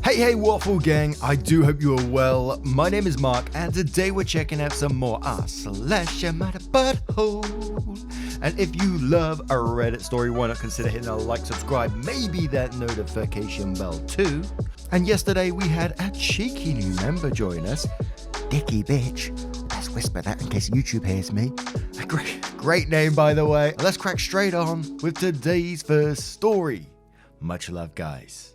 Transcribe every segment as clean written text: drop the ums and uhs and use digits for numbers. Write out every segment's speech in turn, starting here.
Hey Waffle Gang, I do hope you are well. My name is Mark and today we're checking out some more r/matter butthole. And if you love a Reddit story, why not consider hitting a like, subscribe, maybe that notification bell too. And yesterday we had a cheeky new member join us, Dicky Bitch. Let's whisper that in case YouTube hears me. A great name by the way. Let's crack straight on with today's first story. Much love guys.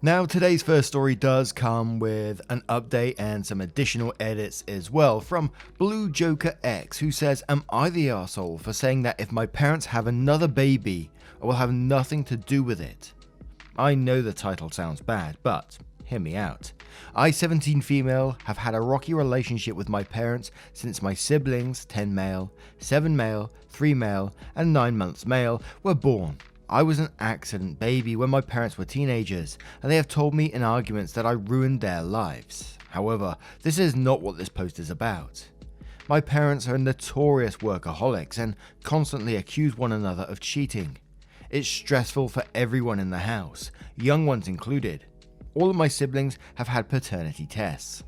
Now today's first story does come with an update and some additional edits as well from Blue Joker X, who says, am I the arsehole for saying that if my parents have another baby, I will have nothing to do with it? I know the title sounds bad, but hear me out. I, 17 female, have had a rocky relationship with my parents since my siblings, 10 male, 7 male, 3 male, and 9 months male, were born. I was an accident baby when my parents were teenagers, and they have told me in arguments that I ruined their lives. However, this is not what this post is about. My parents are notorious workaholics and constantly accuse one another of cheating. It's stressful for everyone in the house, young ones included. All of my siblings have had paternity tests.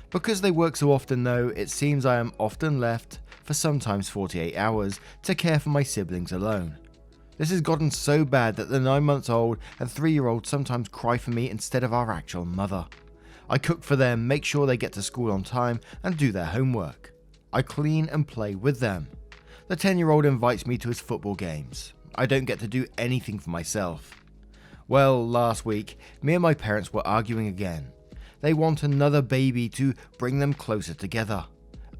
Because they work so often though, it seems I am often left for sometimes 48 hours to care for my siblings alone. This has gotten so bad that the 9-month-old and 3-year-old sometimes cry for me instead of our actual mother. I cook for them, make sure they get to school on time and do their homework. I clean and play with them. The 10-year-old invites me to his football games. I don't get to do anything for myself. Well, last week, me and my parents were arguing again. They want another baby to bring them closer together.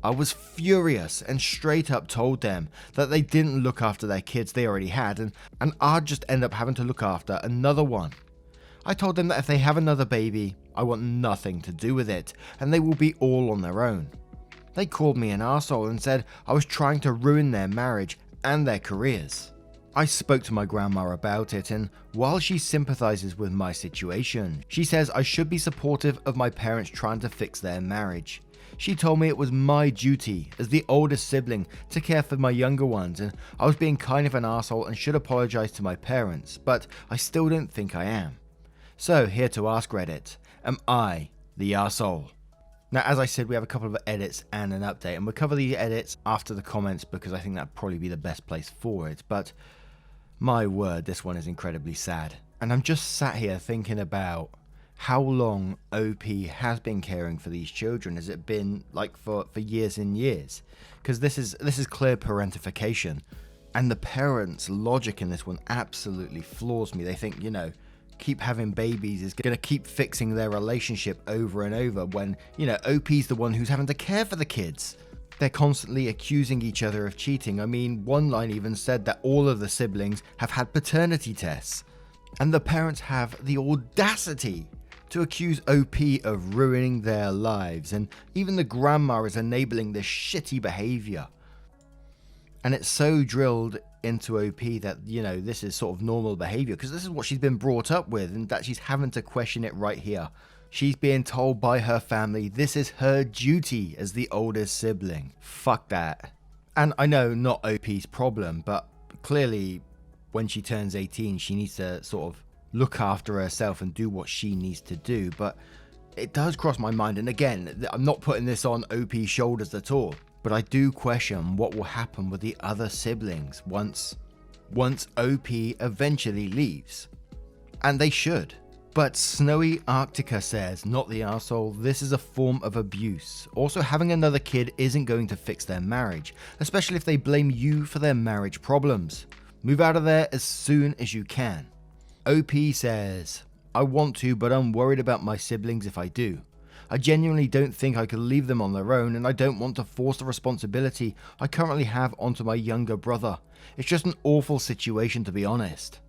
I was furious and straight up told them that they didn't look after their kids they already had and I'd just end up having to look after another one. I told them that if they have another baby, I want nothing to do with it and they will be all on their own. They called me an arsehole and said I was trying to ruin their marriage and their careers. I spoke to my grandma about it, and while she sympathizes with my situation, she says I should be supportive of my parents trying to fix their marriage. She told me it was my duty as the oldest sibling to care for my younger ones, and I was being kind of an arsehole and should apologize to my parents, but I still don't think I am. So here to ask Reddit, am I the arsehole? Now as I said, we have a couple of edits and an update, and we'll cover the edits after the comments because I think that'd probably be the best place for it, but my word, this one is incredibly sad. And I'm just sat here thinking about how long OP has been caring for these children. Has it been like for years and years? Because this is clear parentification, and the parents' logic in this one absolutely floors me. They think, keep having babies is going to keep fixing their relationship over and over when, OP's the one who's having to care for the kids. They're constantly accusing each other of cheating. I mean, one line even said that all of the siblings have had paternity tests, and the parents have the audacity to accuse OP of ruining their lives, and even the grandma is enabling this shitty behavior. And it's so drilled into OP that, this is sort of normal behavior because this is what she's been brought up with, and that she's having to question it right here. She's being told by her family this is her duty as the oldest sibling. Fuck that. And I know not OP's problem, but clearly when she turns 18 she needs to sort of look after herself and do what she needs to do. But it does cross my mind, and again, I'm not putting this on OP's shoulders at all, but I do question what will happen with the other siblings once OP eventually leaves. And they should. But Snowy Arctica says, not the arsehole, this is a form of abuse. Also, having another kid isn't going to fix their marriage, especially if they blame you for their marriage problems. Move out of there as soon as you can. OP says, I want to, but I'm worried about my siblings if I do. I genuinely don't think I could leave them on their own, and I don't want to force the responsibility I currently have onto my younger brother. It's just an awful situation, to be honest.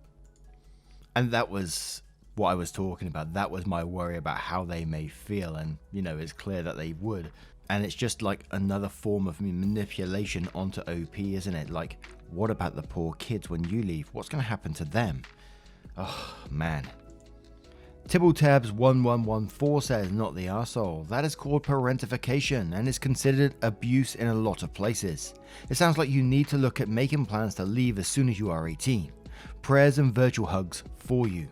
And that was what I was talking about. That was my worry about how they may feel, and it's clear that they would. And it's just like another form of manipulation onto OP, isn't it? Like, what about the poor kids when you leave? What's going to happen to them? Oh man. Tibbletabs1114 says, not the arsehole. That is called parentification and is considered abuse in a lot of places. It sounds like you need to look at making plans to leave as soon as you are 18. Prayers and virtual hugs for you.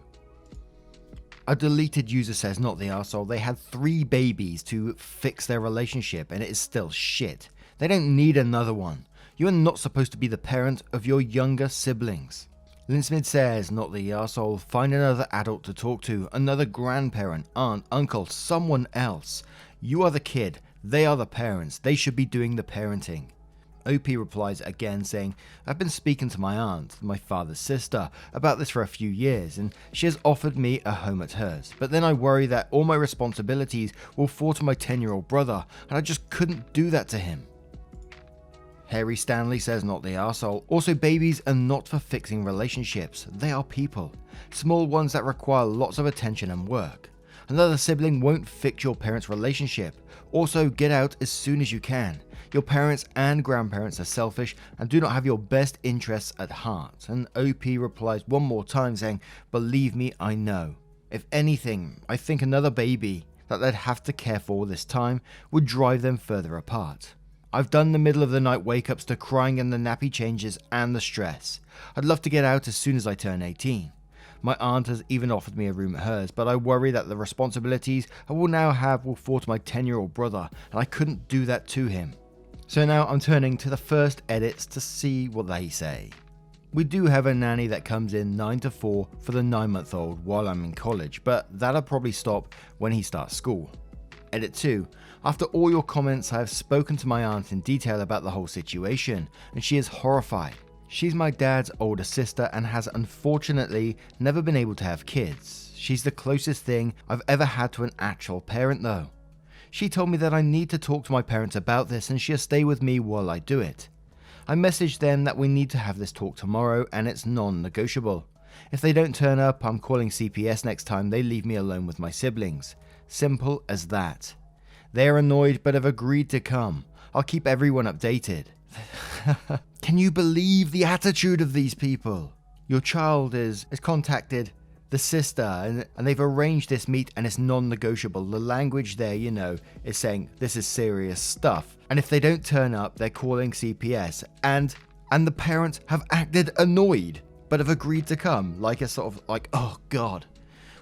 A deleted user says, not the arsehole, they had 3 babies to fix their relationship and it is still shit. They don't need another one. You are not supposed to be the parent of your younger siblings. Linsmith says, not the arsehole, find another adult to talk to, another grandparent, aunt, uncle, someone else. You are the kid, they are the parents, they should be doing the parenting. OP replies again saying, I've been speaking to my aunt, my father's sister, about this for a few years and she has offered me a home at hers, but then I worry that all my responsibilities will fall to my 10-year-old brother and I just couldn't do that to him. Harry Stanley says, not the arsehole, also babies are not for fixing relationships, they are people, small ones that require lots of attention and work. Another sibling won't fix your parents' relationship. Also, get out as soon as you can. Your parents and grandparents are selfish and do not have your best interests at heart. And OP replies one more time saying, believe me, I know. If anything, I think another baby that they'd have to care for this time would drive them further apart. I've done the middle of the night wake-ups to crying and the nappy changes and the stress. I'd love to get out as soon as I turn 18. My aunt has even offered me a room at hers, but I worry that the responsibilities I will now have will fall to my 10-year-old brother, and I couldn't do that to him. So now I'm turning to the first edits to see what they say. We do have a nanny that comes in 9 to 4 for the 9-month-old while I'm in college, but that'll probably stop when he starts school. Edit 2. After all your comments, I have spoken to my aunt in detail about the whole situation, and she is horrified. She's my dad's older sister and has unfortunately never been able to have kids. She's the closest thing I've ever had to an actual parent though. She told me that I need to talk to my parents about this and she'll stay with me while I do it. I messaged them that we need to have this talk tomorrow and it's non-negotiable. If they don't turn up, I'm calling CPS next time they leave me alone with my siblings. Simple as that. They're annoyed but have agreed to come. I'll keep everyone updated. Can you believe the attitude of these people? Your child has contacted the sister and they've arranged this meet and it's non-negotiable. The language there, is saying this is serious stuff. And if they don't turn up, they're calling CPS and the parents have acted annoyed but have agreed to come. Like a sort of like, oh God,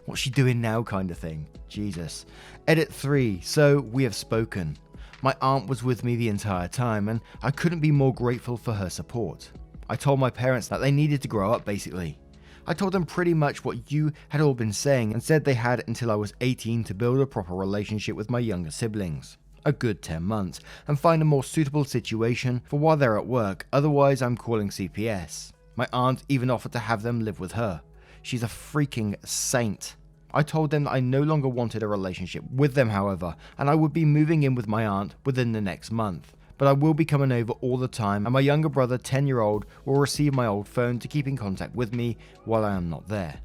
what's she doing now kind of thing. Jesus. Edit 3. So we have spoken. My aunt was with me the entire time and I couldn't be more grateful for her support. I told my parents that they needed to grow up basically. I told them pretty much what you had all been saying and said they had until I was 18 to build a proper relationship with my younger siblings. A good 10 months and find a more suitable situation for while they're at work, otherwise I'm calling CPS. My aunt even offered to have them live with her. She's a freaking saint. I told them that I no longer wanted a relationship with them, however, and I would be moving in with my aunt within the next month. But I will be coming over all the time, and my younger brother, 10-year-old, will receive my old phone to keep in contact with me while I am not there.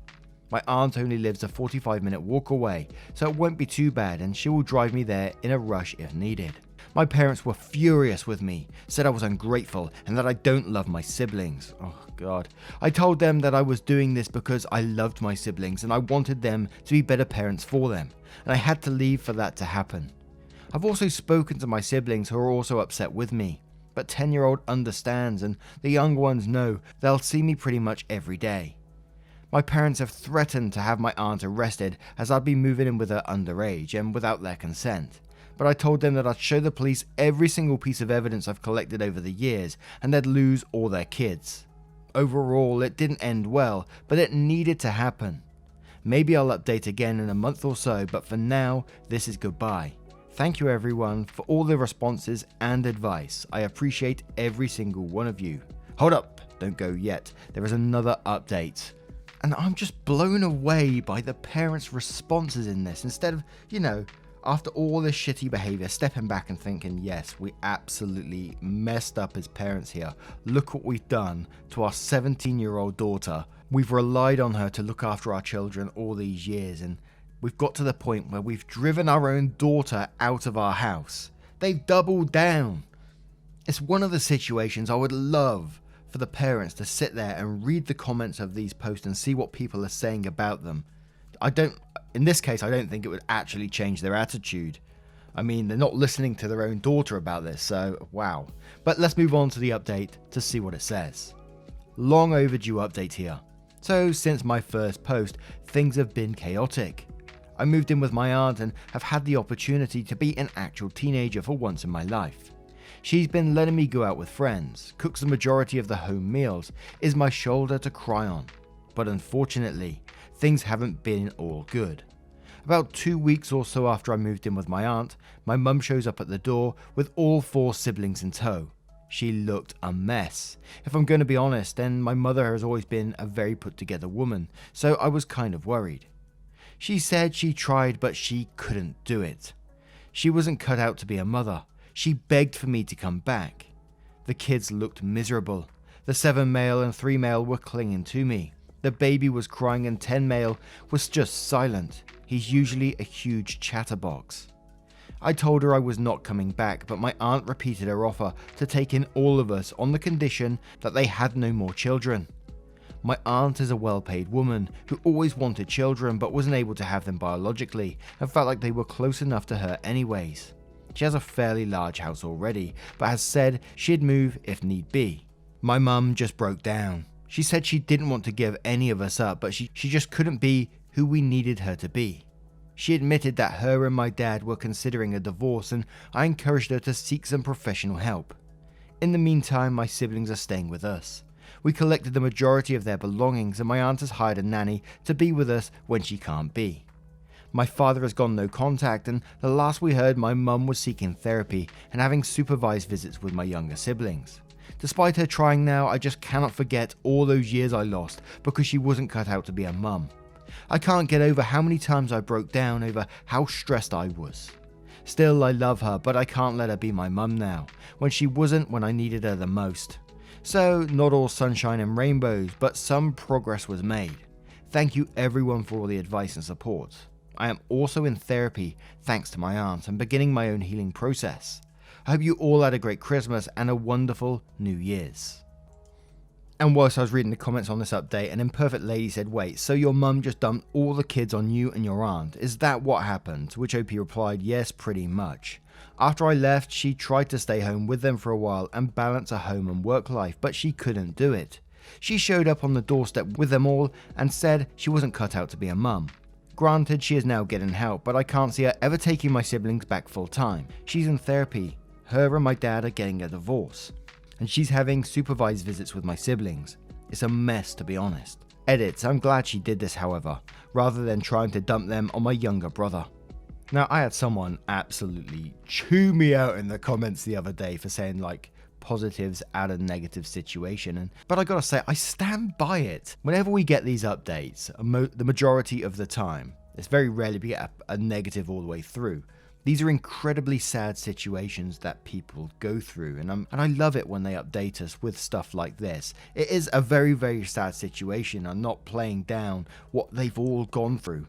My aunt only lives a 45-minute walk away, so it won't be too bad, and she will drive me there in a rush if needed. My parents were furious with me, said I was ungrateful and that I don't love my siblings. Oh God. I told them that I was doing this because I loved my siblings and I wanted them to be better parents for them, and I had to leave for that to happen. I've also spoken to my siblings who are also upset with me, but 10-year-old understands and the younger ones know they'll see me pretty much every day. My parents have threatened to have my aunt arrested as I'd be moving in with her underage and without their consent. But I told them that I'd show the police every single piece of evidence I've collected over the years and they'd lose all their kids. Overall, it didn't end well, but it needed to happen. Maybe I'll update again in a month or so, but for now, this is goodbye. Thank you everyone for all the responses and advice. I appreciate every single one of you. Hold up, don't go yet. There is another update. And I'm just blown away by the parents' responses in this. Instead of, after all this shitty behavior, stepping back and thinking, yes, we absolutely messed up as parents here. Look what we've done to our 17-year-old daughter. We've relied on her to look after our children all these years, and we've got to the point where we've driven our own daughter out of our house. They've doubled down. It's one of the situations I would love for the parents to sit there and read the comments of these posts and see what people are saying about them. In this case, I don't think it would actually change their attitude. I mean, they're not listening to their own daughter about this, so wow. But let's move on to the update to see what it says. Long overdue update here. So since my first post, things have been chaotic. I moved in with my aunt and have had the opportunity to be an actual teenager for once in my life. She's been letting me go out with friends, cooks the majority of the home meals, is my shoulder to cry on. But unfortunately, things haven't been all good. About 2 weeks or so after I moved in with my aunt, my mum shows up at the door with all 4 siblings in tow. She looked a mess. If I'm going to be honest, then my mother has always been a very put together woman, so I was kind of worried. She said she tried but she couldn't do it. She wasn't cut out to be a mother. She begged for me to come back. The kids looked miserable. The 7 male and 3 male were clinging to me. The baby was crying and 10 male was just silent. He's usually a huge chatterbox. I told her I was not coming back, but my aunt repeated her offer to take in all of us on the condition that they had no more children. My aunt is a well-paid woman who always wanted children but wasn't able to have them biologically and felt like they were close enough to her anyways. She has a fairly large house already, but has said she'd move if need be. My mum just broke down. She said she didn't want to give any of us up, but she just couldn't be who we needed her to be. She admitted that her and my dad were considering a divorce, and I encouraged her to seek some professional help. In the meantime, my siblings are staying with us. We collected the majority of their belongings, and my aunt has hired a nanny to be with us when she can't be. My father has gone no contact, and the last we heard, my mum was seeking therapy and having supervised visits with my younger siblings. Despite her trying now, I just cannot forget all those years I lost because she wasn't cut out to be a mum. I can't get over how many times I broke down over how stressed I was. Still, I love her, but I can't let her be my mum now, when she wasn't when I needed her the most. So, not all sunshine and rainbows, but some progress was made. Thank you everyone for all the advice and support. I am also in therapy thanks to my aunt and beginning my own healing process. I hope you all had a great Christmas and a wonderful New Year's. And whilst I was reading the comments on this update, an imperfect lady said, "Wait, so your mum just dumped all the kids on you and your aunt? Is that what happened?" To which OP replied, "Yes, pretty much. After I left, she tried to stay home with them for a while and balance a home and work life, but she couldn't do it. She showed up on the doorstep with them all and said she wasn't cut out to be a mum. Granted, she is now getting help, but I can't see her ever taking my siblings back full time. She's in therapy. Her and my dad are getting a divorce. And she's having supervised visits with my siblings. It's a mess, to be honest." Edits, I'm glad she did this, however, rather than trying to dump them on my younger brother. Now, I had someone absolutely chew me out in the comments the other day for saying, like, positives out of negative situation, but I gotta say, I stand by it. Whenever we get these updates, the majority of the time, it's very rarely we get a negative all the way through. These are incredibly sad situations that people go through, and I love it when they update us with stuff like this. It is a very, very sad situation. I'm not playing down what they've all gone through.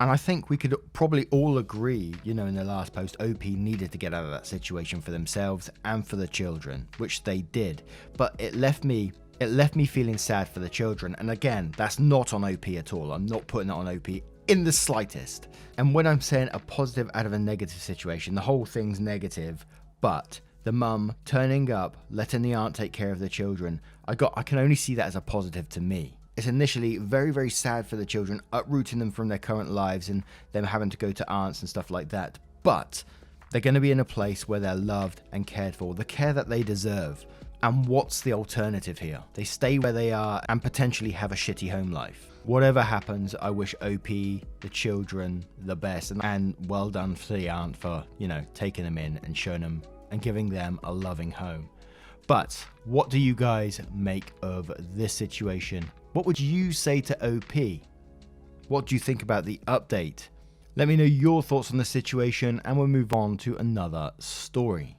And I think we could probably all agree, in the last post, OP needed to get out of that situation for themselves and for the children, which they did. But it left me feeling sad for the children. And again, that's not on OP at all. I'm not putting it on OP in the slightest. And when I'm saying a positive out of a negative situation, the whole thing's negative, but the mum turning up, letting the aunt take care of the children, I can only see that as a positive to me. It's initially very, very sad for the children, uprooting them from their current lives and them having to go to aunts and stuff like that. But they're going to be in a place where they're loved and cared for, the care that they deserve. And what's the alternative here? They stay where they are and potentially have a shitty home life. Whatever happens, I wish OP, the children, the best, and well done for the aunt for, taking them in and showing them and giving them a loving home. But what do you guys make of this situation? What would you say to OP? What do you think about the update? Let me know your thoughts on the situation and we'll move on to another story.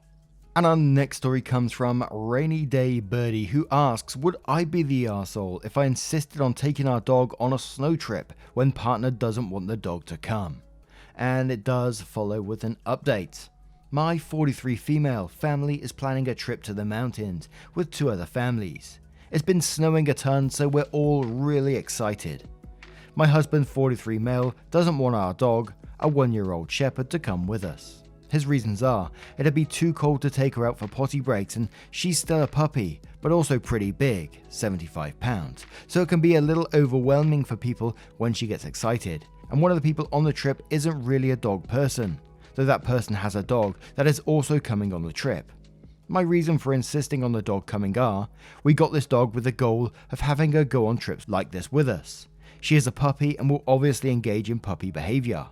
And our next story comes from Rainy Day Birdie, who asks, "Would I be the arsehole if I insisted on taking our dog on a snow trip when partner doesn't want the dog to come?" And it does follow with an update. "My 43 female family is planning a trip to the mountains with 2 other families. It's been snowing a ton, so we're all really excited. My husband, 43 male, doesn't want our dog, a 1-year-old shepherd, to come with us. His reasons are, it'd be too cold to take her out for potty breaks and she's still a puppy, but also pretty big, 75 pounds, so it can be a little overwhelming for people when she gets excited, and one of the people on the trip isn't really a dog person, though that person has a dog that is also coming on the trip. My reason for insisting on the dog coming are, we got this dog with the goal of having her go on trips like this with us. She is a puppy and will obviously engage in puppy behaviour.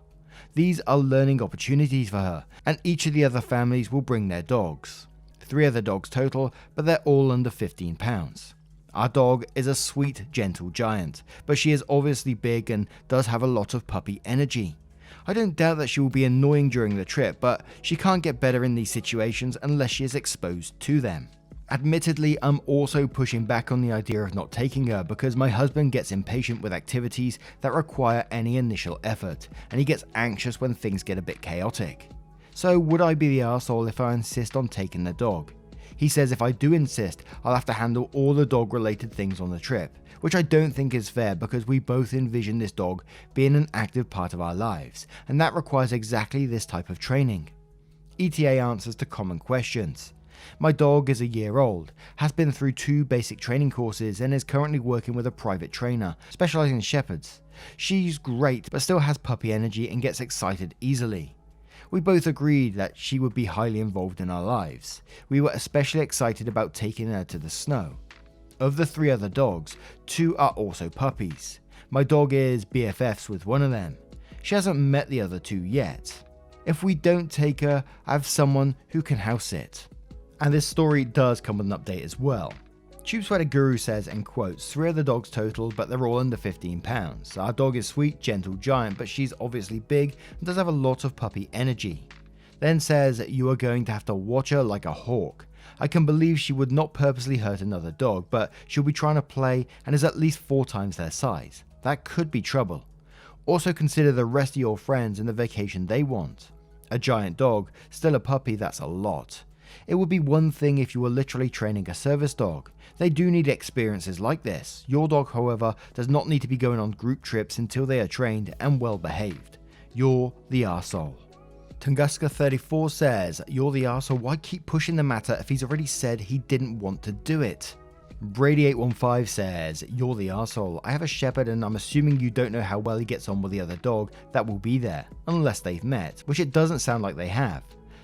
These are learning opportunities for her, and each of the other families will bring their dogs. 3 other dogs total, but they're all under 15 pounds. Our dog is a sweet, gentle giant, but she is obviously big and does have a lot of puppy energy. I don't doubt that she will be annoying during the trip, but she can't get better in these situations unless she is exposed to them. Admittedly, I'm also pushing back on the idea of not taking her because my husband gets impatient with activities that require any initial effort, and he gets anxious when things get a bit chaotic. So would I be the arsehole if I insist on taking the dog? He says if I do insist, I'll have to handle all the dog related things on the trip, which I don't think is fair because we both envision this dog being an active part of our lives, and that requires exactly this type of training. ETA answers to common questions. My dog is a year old, has been through 2 basic training courses and is currently working with a private trainer, specialising in shepherds. She's great but still has puppy energy and gets excited easily. We both agreed that she would be highly involved in our lives. We were especially excited about taking her to the snow. Of the 3 other dogs, 2 are also puppies. My dog is BFFs with one of them. She hasn't met the other 2 yet. If we don't take her, I have someone who can house sit. And this story does come with an update as well. Tube Sweater Guru says, in quotes, 3 other dogs total, but they're all under 15 pounds. Our dog is sweet, gentle giant, but she's obviously big and does have a lot of puppy energy. Then says, you are going to have to watch her like a hawk. I can believe she would not purposely hurt another dog, but she'll be trying to play and is at least 4 times their size. That could be trouble. Also consider the rest of your friends and the vacation they want. A giant dog, still a puppy, that's a lot. It would be one thing if you were literally training a service dog. They do need experiences like this. Your dog, however, does not need to be going on group trips until they are trained and well behaved. You're the arsehole. Tunguska34 says, you're the arsehole, why keep pushing the matter if he's already said he didn't want to do it? Brady815 says, you're the arsehole. I have a shepherd and I'm assuming you don't know how well he gets on with the other dog that will be there, unless they've met, which it doesn't sound like they have.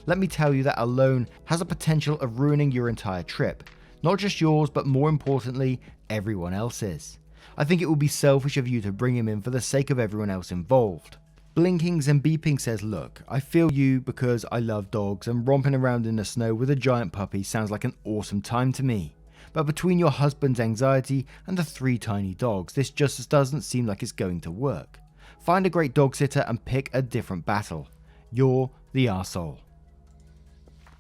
Let me tell you that alone has a potential of ruining your entire trip. Not just yours, but more importantly, everyone else's. I think it would be selfish of you to bring him in for the sake of everyone else involved. Blinkings and Beeping says, look, I feel you because I love dogs and romping around in the snow with a giant puppy sounds like an awesome time to me. But between your husband's anxiety and the 3 tiny dogs, this just doesn't seem like it's going to work. Find a great dog sitter and pick a different battle. You're the arsehole.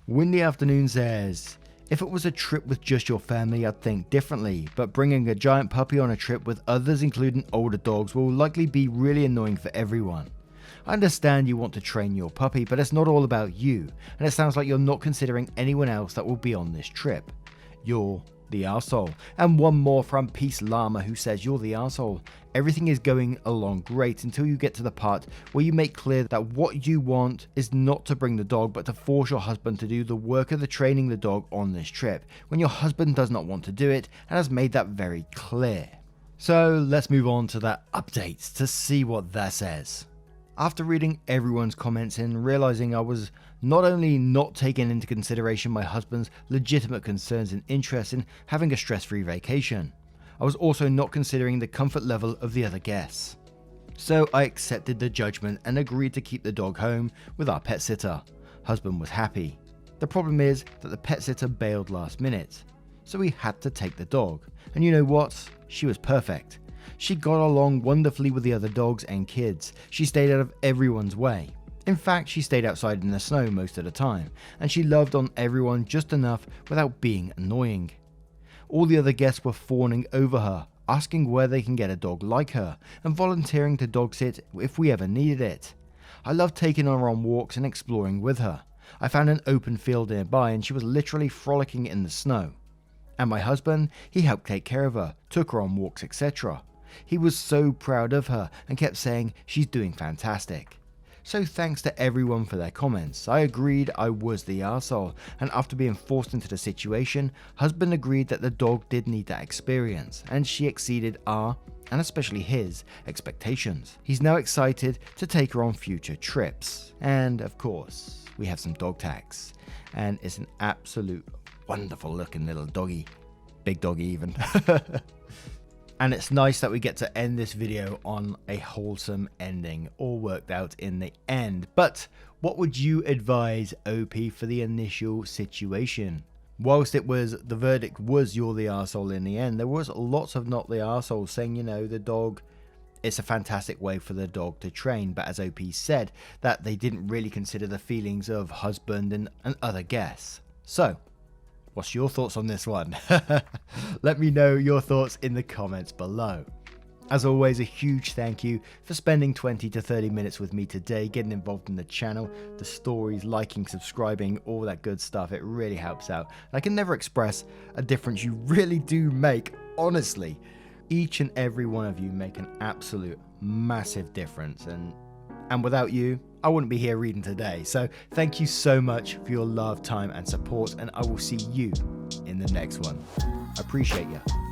Windy Afternoon says, if it was a trip with just your family, I'd think differently, but bringing a giant puppy on a trip with others, including older dogs, will likely be really annoying for everyone. I understand you want to train your puppy, but it's not all about you, and it sounds like you're not considering anyone else that will be on this trip. You're the arsehole. And one more from Peace Llama who says, you're the arsehole. Everything is going along great until you get to the part where you make clear that what you want is not to bring the dog, but to force your husband to do the work of the training the dog on this trip, when your husband does not want to do it and has made that very clear. So let's move on to that update to see what that says. After reading everyone's comments and realizing I was not only not taking into consideration my husband's legitimate concerns and interest in having a stress-free vacation, I was also not considering the comfort level of the other guests. So I accepted the judgment and agreed to keep the dog home with our pet sitter. Husband was happy. The problem is that the pet sitter bailed last minute, so we had to take the dog. And you know what? She was perfect. She got along wonderfully with the other dogs and kids. She stayed out of everyone's way. In fact, she stayed outside in the snow most of the time, and she loved on everyone just enough without being annoying. All the other guests were fawning over her, asking where they can get a dog like her, and volunteering to dog sit if we ever needed it. I loved taking her on walks and exploring with her. I found an open field nearby and she was literally frolicking in the snow. And my husband, he helped take care of her, took her on walks, etc. He was so proud of her and kept saying she's doing fantastic. So thanks to everyone for their comments. I agreed I was the arsehole, and after being forced into the situation, husband agreed that the dog did need that experience, and she exceeded our, and especially his, expectations. He's now excited to take her on future trips. And of course, we have some dog tags, and it's an absolute wonderful looking little doggy. Big doggy even. And it's nice that we get to end this video on a wholesome ending, all worked out in the end. But what would you advise OP for the initial situation? Whilst the verdict was you're the arsehole in the end, there was lots of not the arsehole saying, the dog, it's a fantastic way for the dog to train. But as OP said, that they didn't really consider the feelings of husband and other guests. So, what's your thoughts on this one? Let me know your thoughts in the comments below. As always, a huge thank you for spending 20 to 30 minutes with me today, getting involved in the channel, the stories, liking, subscribing, all that good stuff. It really helps out. I can never express a difference you really do make, honestly. Each and every one of you make an absolute massive difference, and without you, I wouldn't be here reading today. So thank you so much for your love, time, and support, and I will see you in the next one. I appreciate you.